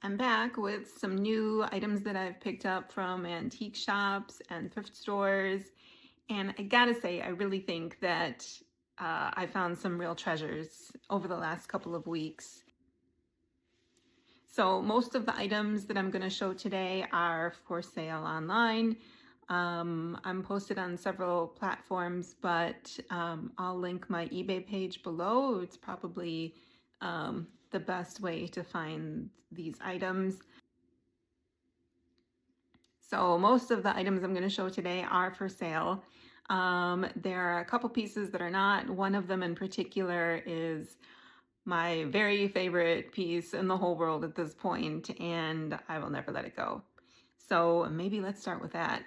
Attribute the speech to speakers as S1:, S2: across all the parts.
S1: I'm back with some new items that I've picked up from antique shops and thrift stores. And I gotta say, I really think that I found some real treasures over the last couple of weeks. So most of the items that I'm going to show today are for sale online. I'm posted on several platforms, but I'll link my eBay page below. It's probably the best way to find these items. So most of the items I'm going to show today are for sale. There are a couple pieces that are not. One of them in particular is my very favorite piece in the whole world at this point, and I will never let it go. So maybe let's start with that.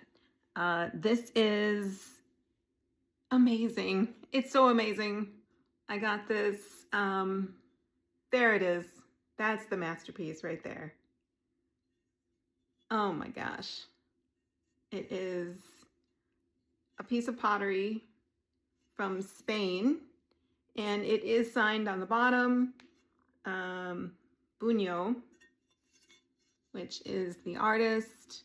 S1: This is amazing. It's so amazing. I got this. There it is. That's the masterpiece right there. Oh my gosh. It is a piece of pottery from Spain, and it is signed on the bottom, Buño, which is the artist.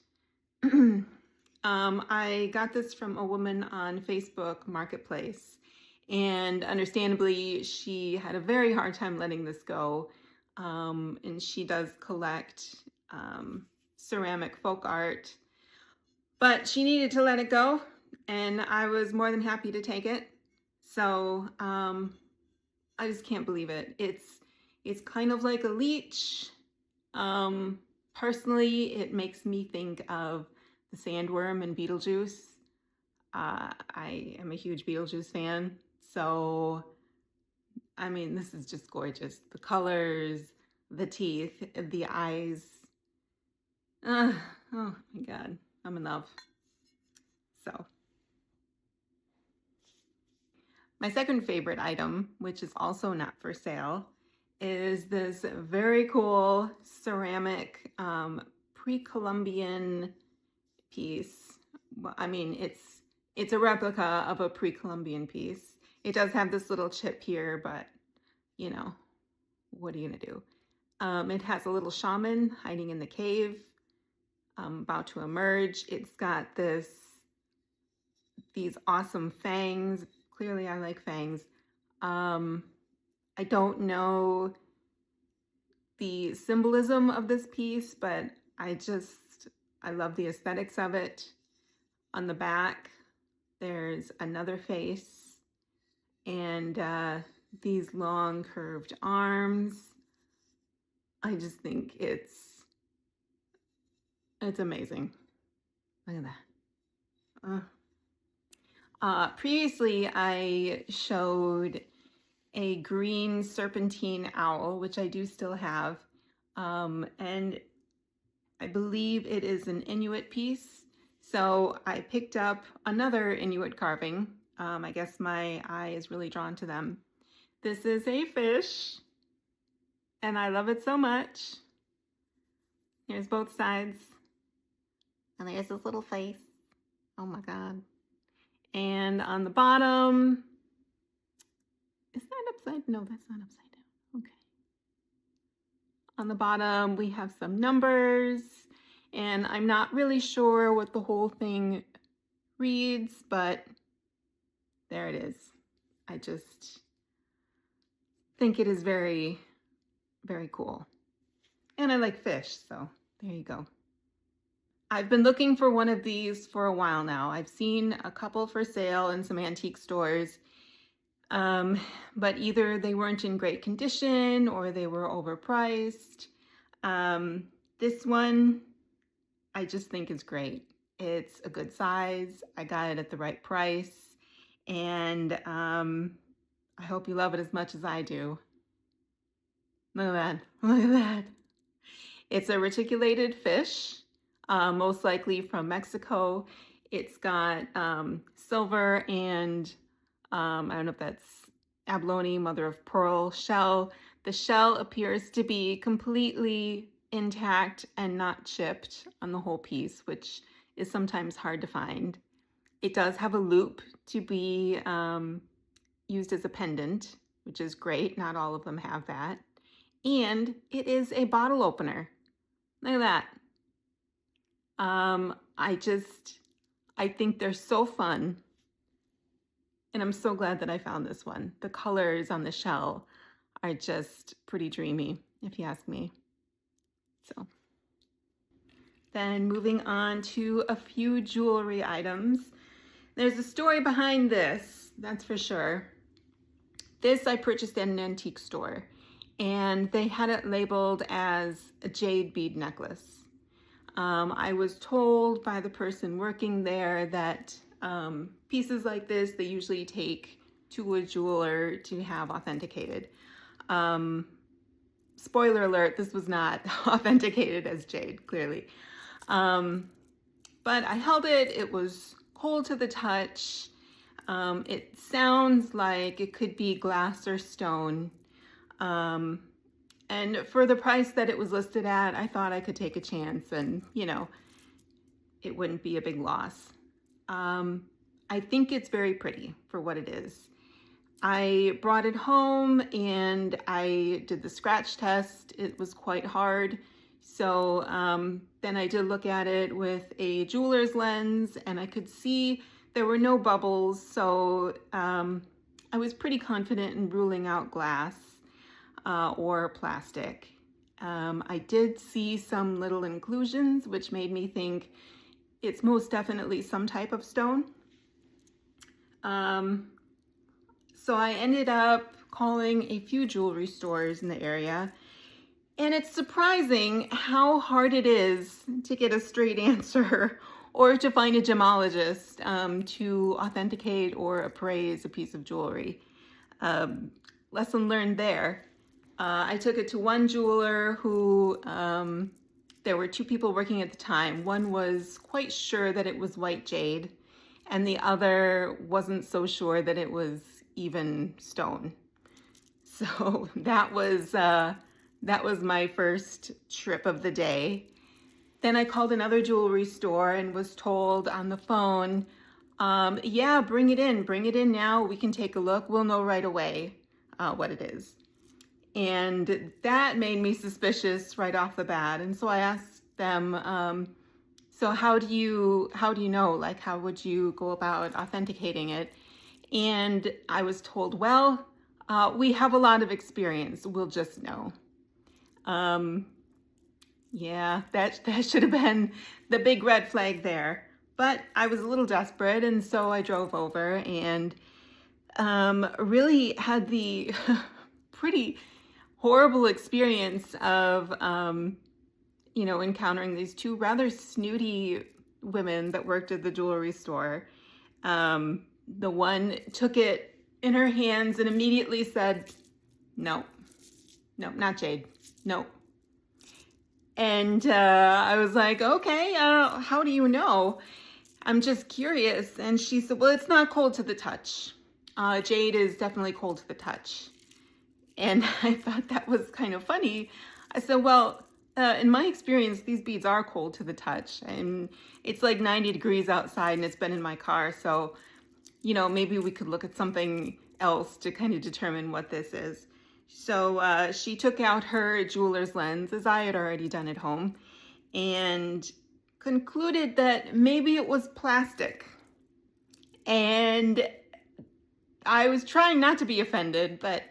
S1: I got this from a woman on Facebook Marketplace, and understandably, she had a very hard time letting this go, and she does collect ceramic folk art, but she needed to let it go, and I was more than happy to take it. So I just can't believe it. It's kind of like a leech. Personally, it makes me think of the sandworm in Beetlejuice. I am a huge Beetlejuice fan, so I mean, this is just gorgeous. The colors, the teeth, the eyes. Oh my God, I'm in love. So my second favorite item, which is also not for sale, is this very cool ceramic pre-Columbian piece. Well, I mean, it's a replica of a pre-Columbian piece. It does have this little chip here, but you know, what are you gonna do? It has a little shaman hiding in the cave, about to emerge. It's got these awesome fangs. Clearly, I like fangs. I don't know the symbolism of this piece, but I love the aesthetics of it. On the back, there's another face and these long curved arms. I just think it's amazing. Look at that. Previously, I showed a green serpentine owl, which I do still have, and I believe it is an Inuit piece. So I picked up another Inuit carving. I guess my eye is really drawn to them. This is a fish, and I love it so much. Here's both sides. And there's this little face. Oh my God. And on the bottom, is that upside? No, that's not upside down. Okay. On the bottom, we have some numbers, and I'm not really sure what the whole thing reads, but there it is. I just think it is very, very cool. And I like fish, so there you go. I've been looking for one of these for a while now. I've seen a couple for sale in some antique stores, but either they weren't in great condition or they were overpriced. This one, I just think is great. It's a good size. I got it at the right price, and I hope you love it as much as I do. Look at that. Look at that. It's a reticulated fish, most likely from Mexico. It's got silver and I don't know if that's abalone, mother of pearl shell. The shell appears to be completely intact and not chipped on the whole piece, which is sometimes hard to find. It does have a loop to be used as a pendant, which is great. Not all of them have that. And it is a bottle opener. Look at that. I think they're so fun. And I'm so glad that I found this one. The colors on the shell are just pretty dreamy, if you ask me. So then moving on to a few jewelry items. There's a story behind this, that's for sure. This I purchased at an antique store, and they had it labeled as a jade bead necklace. I was told by the person working there that pieces like this, they usually take to a jeweler to have authenticated. Spoiler alert, this was not authenticated as jade, clearly. But I held it, it was cold to the touch. It sounds like it could be glass or stone. And for the price that it was listed at, I thought I could take a chance and, you know, it wouldn't be a big loss. I think it's very pretty for what it is. I brought it home and I did the scratch test. It was quite hard. So then I did look at it with a jeweler's lens and I could see there were no bubbles. So I was pretty confident in ruling out glass or plastic. I did see some little inclusions, which made me think it's most definitely some type of stone. So I ended up calling a few jewelry stores in the area, and it's surprising how hard it is to get a straight answer or to find a gemologist to authenticate or appraise a piece of jewelry. Lesson learned there. I took it to one jeweler who, there were two people working at the time. One was quite sure that it was white jade, and the other wasn't so sure that it was even stone. So that was my first trip of the day. Then I called another jewelry store and was told on the phone, yeah, bring it in now. We can take a look. We'll know right away what it is. And that made me suspicious right off the bat. And so I asked them, so how do you know? Like, how would you go about authenticating it? And I was told, well, we have a lot of experience. We'll just know. Yeah, that should have been the big red flag there. But I was a little desperate, and so I drove over and really had the pretty horrible experience of, you know, encountering these two rather snooty women that worked at the jewelry store. The one took it in her hands and immediately said, no, not jade, no. And I was like, okay, how do you know? I'm just curious. And she said, well, it's not cold to the touch. Jade is definitely cold to the touch. And I thought that was kind of funny. I said, well, in my experience, these beads are cold to the touch. And it's like 90 degrees outside and it's been in my car. So, you know, maybe we could look at something else to kind of determine what this is. So she took out her jeweler's lens, as I had already done at home, and concluded that maybe it was plastic. And I was trying not to be offended, but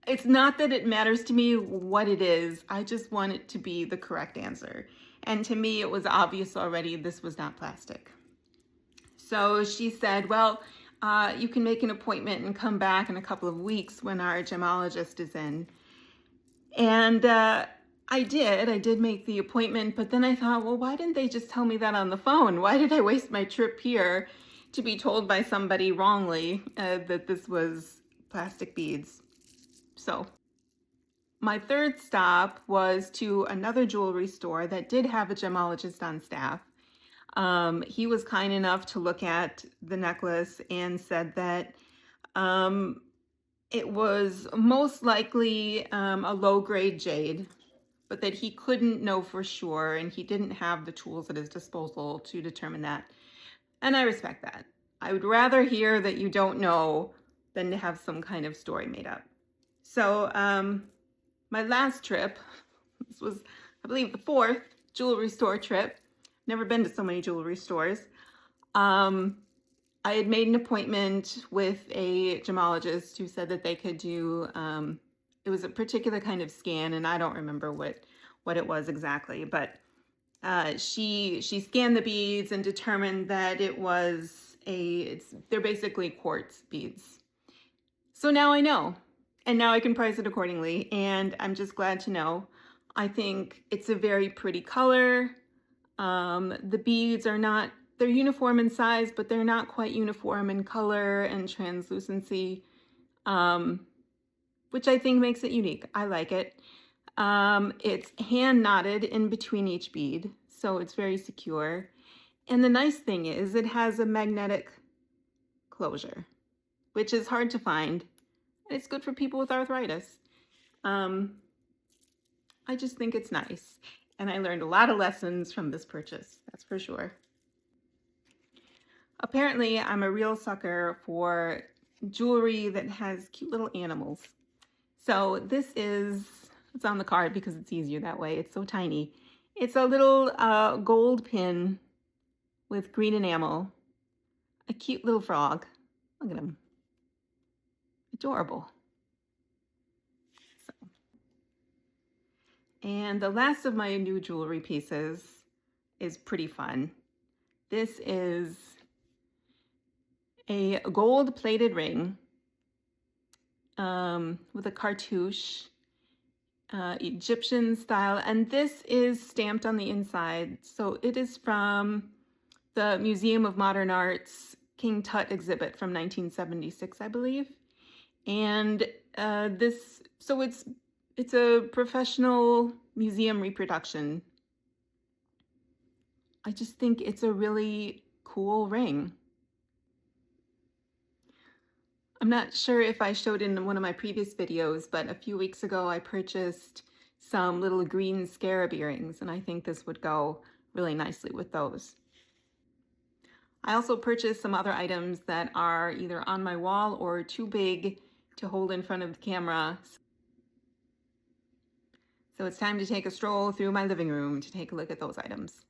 S1: it's not that it matters to me what it is. I just want it to be the correct answer. And to me, it was obvious already this was not plastic. So she said, well, you can make an appointment and come back in a couple of weeks when our gemologist is in. And I did make the appointment, but then I thought, well, why didn't they just tell me that on the phone? Why did I waste my trip here to be told by somebody wrongly that this was plastic beads? So my third stop was to another jewelry store that did have a gemologist on staff. He was kind enough to look at the necklace and said that it was most likely a low-grade jade, but that he couldn't know for sure and he didn't have the tools at his disposal to determine that. And I respect that. I would rather hear that you don't know than to have some kind of story made up. So my last trip, this was I believe the fourth jewelry store trip. Never been to so many jewelry stores. I had made an appointment with a gemologist who said that they could do, it was a particular kind of scan, and I don't remember what it was exactly, but she scanned the beads and determined that it was they're basically quartz beads. So now I know, and now I can price it accordingly, and I'm just glad to know. I think it's a very pretty color. The beads are not, they're uniform in size, but they're not quite uniform in color and translucency, which I think makes it unique. I like it. It's hand knotted in between each bead, so it's very secure. And the nice thing is it has a magnetic closure, which is hard to find. And it's good for people with arthritis. I just think it's nice. And I learned a lot of lessons from this purchase, that's for sure. Apparently, I'm a real sucker for jewelry that has cute little animals. So this is, it's on the card because it's easier that way. It's so tiny. It's a little gold pin with green enamel. A cute little frog. Look at him. Adorable. So. And the last of my new jewelry pieces is pretty fun. This is a gold plated ring with a cartouche, Egyptian style, and this is stamped on the inside. So it is from the Museum of Modern Art's King Tut exhibit from 1976, I believe. And so it's a professional museum reproduction. I just think it's a really cool ring. I'm not sure if I showed in one of my previous videos, but a few weeks ago I purchased some little green scarab earrings, and I think this would go really nicely with those. I also purchased some other items that are either on my wall or too big to hold in front of the camera. So it's time to take a stroll through my living room to take a look at those items.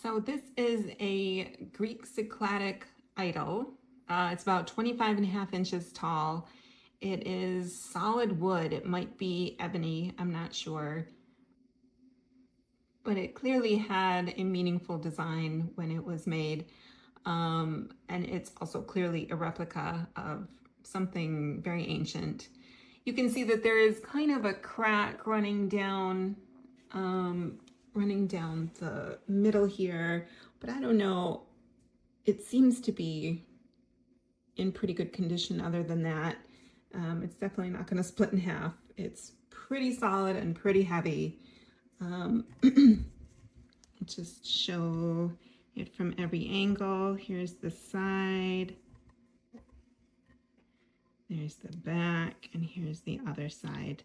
S1: So this is a Greek Cycladic idol. It's about 25.5 inches tall. It is solid wood. It might be ebony, I'm not sure. But it clearly had a meaningful design when it was made. And it's also clearly a replica of something very ancient. You can see that there is kind of a crack running down the middle here, but I don't know. It seems to be in pretty good condition other than that. It's definitely not going to split in half. It's pretty solid and pretty heavy. Just show it from every angle. Here's the side. There's the back, and here's the other side.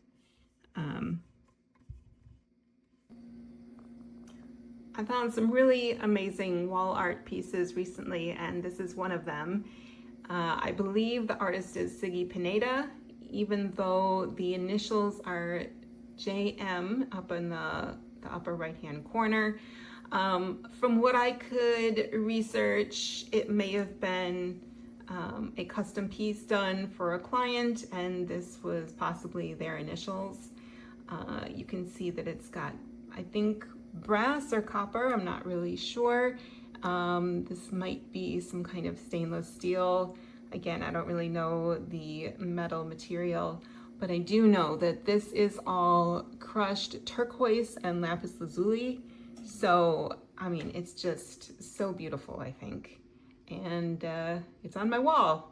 S1: I found some really amazing wall art pieces recently, and this is one of them. I believe the artist is Siggy Pineda, even though the initials are JM up in the upper right-hand corner. From what I could research, it may have been a custom piece done for a client, and this was possibly their initials. You can see that it's got, I think, brass or copper, I'm not really sure. This might be some kind of stainless steel. Again, I don't really know the metal material, but I do know that this is all crushed turquoise and lapis lazuli. So, I mean, it's just so beautiful, I think. And it's on my wall.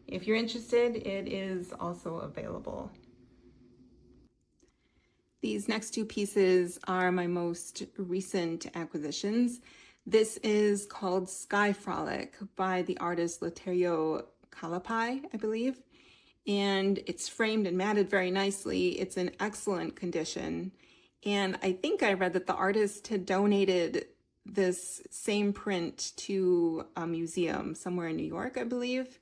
S1: If you're interested, it is also available. These next two pieces are my most recent acquisitions. This is called Sky Frolic by the artist Laterio Kalapai, I believe. And it's framed and matted very nicely. It's in excellent condition. And I think I read that the artist had donated this same print to a museum somewhere in New York, I believe.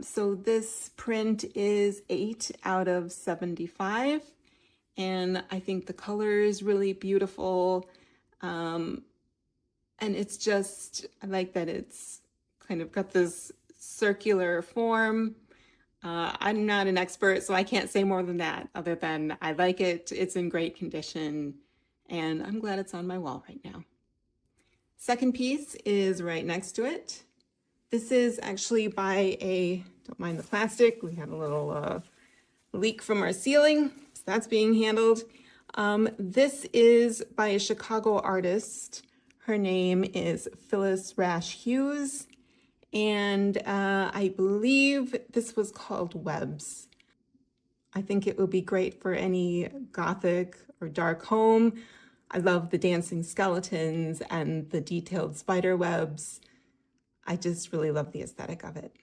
S1: So this print is 8 out of 75, and I think the color is really beautiful. And it's just, I like that it's kind of got this circular form. I'm not an expert, so I can't say more than that, other than I like it, it's in great condition, and I'm glad it's on my wall right now. Second piece is right next to it. This is actually by don't mind the plastic, we had a little leak from our ceiling, so that's being handled. This is by a Chicago artist. Her name is Phyllis Rash Hughes, and I believe this was called Webs. I think it would be great for any gothic or dark home. I love the dancing skeletons and the detailed spider webs. I just really love the aesthetic of it.